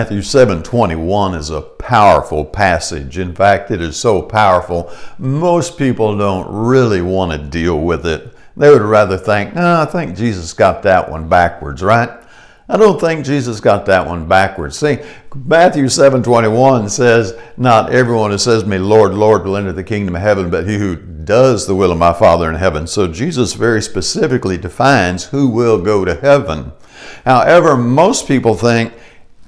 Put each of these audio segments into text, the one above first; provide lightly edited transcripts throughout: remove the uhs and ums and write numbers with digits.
Matthew 7:21 is a powerful passage. In fact, it is so powerful, most people don't really want to deal with it. They would rather think, I think Jesus got that one backwards, right? I don't think Jesus got that one backwards. See, Matthew 7:21 says, not everyone who says to me, Lord, Lord, will enter the kingdom of heaven, but he who does the will of my Father in heaven. So Jesus very specifically defines who will go to heaven. However, most people think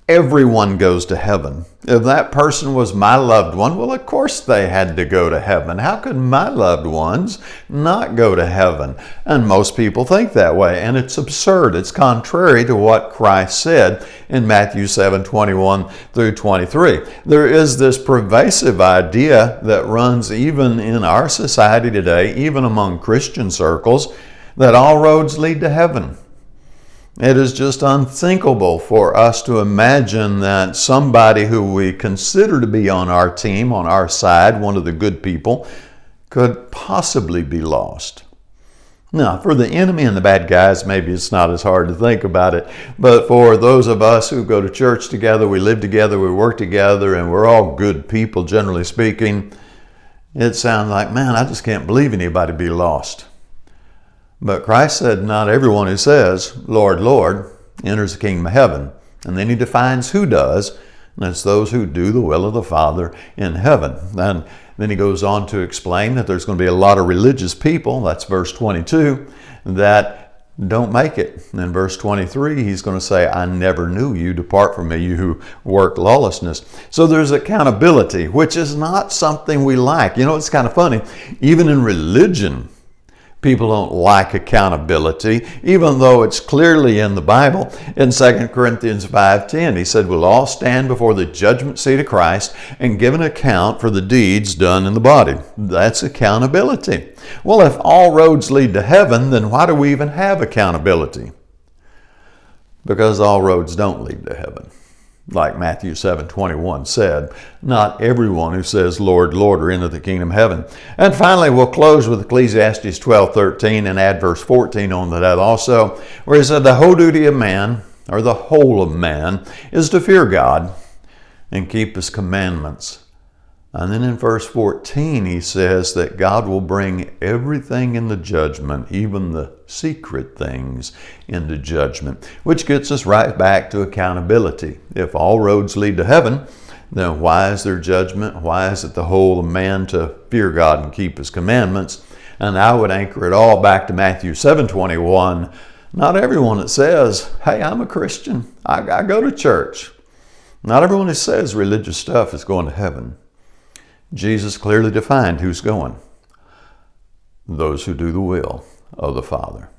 everyone goes to heaven. If that person was my loved one, well, of course they had to go to heaven. How could my loved ones not go to heaven? And most people think that way, and it's absurd. It's contrary to what Christ said in Matthew 7:21 through 23. There is this pervasive idea that runs even in our society today, even among Christian circles, that all roads lead to heaven. It is just unthinkable for us to imagine that somebody who we consider to be on our team, on our side, one of the good people, could possibly be lost. Now, for the enemy and the bad guys, maybe it's not as hard to think about it. But for those of us who go to church together, we live together, we work together, and we're all good people, generally speaking, it sounds like, man, I just can't believe anybody be lost. But Christ said, not everyone who says, Lord, Lord, enters the kingdom of heaven. And then he defines who does, and it's those who do the will of the Father in heaven. And then he goes on to explain that there's going to be a lot of religious people, that's verse 22, that don't make it. And in verse 23, he's going to say, I never knew you, depart from me, you who work lawlessness. So there's accountability, which is not something we like. You know, it's kind of funny. Even in religion, people don't like accountability, even though it's clearly in the Bible. In 2 Corinthians 5:10, he said, we'll all stand before the judgment seat of Christ and give an account for the deeds done in the body. That's accountability. Well, if all roads lead to heaven, then why do we even have accountability? Because all roads don't lead to heaven. Like Matthew 7:21 said, not everyone who says, Lord, Lord, are into the kingdom of heaven. And finally, we'll close with Ecclesiastes 12:13 and add verse 14 on to that also, where he said, the whole duty of man, or the whole of man, is to fear God and keep his commandments. And then in verse 14, he says that God will bring everything into judgment, even the secret things into judgment, which gets us right back to accountability. If all roads lead to heaven, then why is there judgment? Why is it the whole of man to fear God and keep his commandments? And I would anchor it all back to Matthew 7:21. Not everyone that says, hey, I'm a Christian, I go to church. Not everyone who says religious stuff is going to heaven. Jesus clearly defined who's going. Those who do the will of the Father.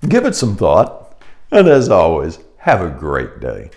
Give it some thought, and as always, have a great day.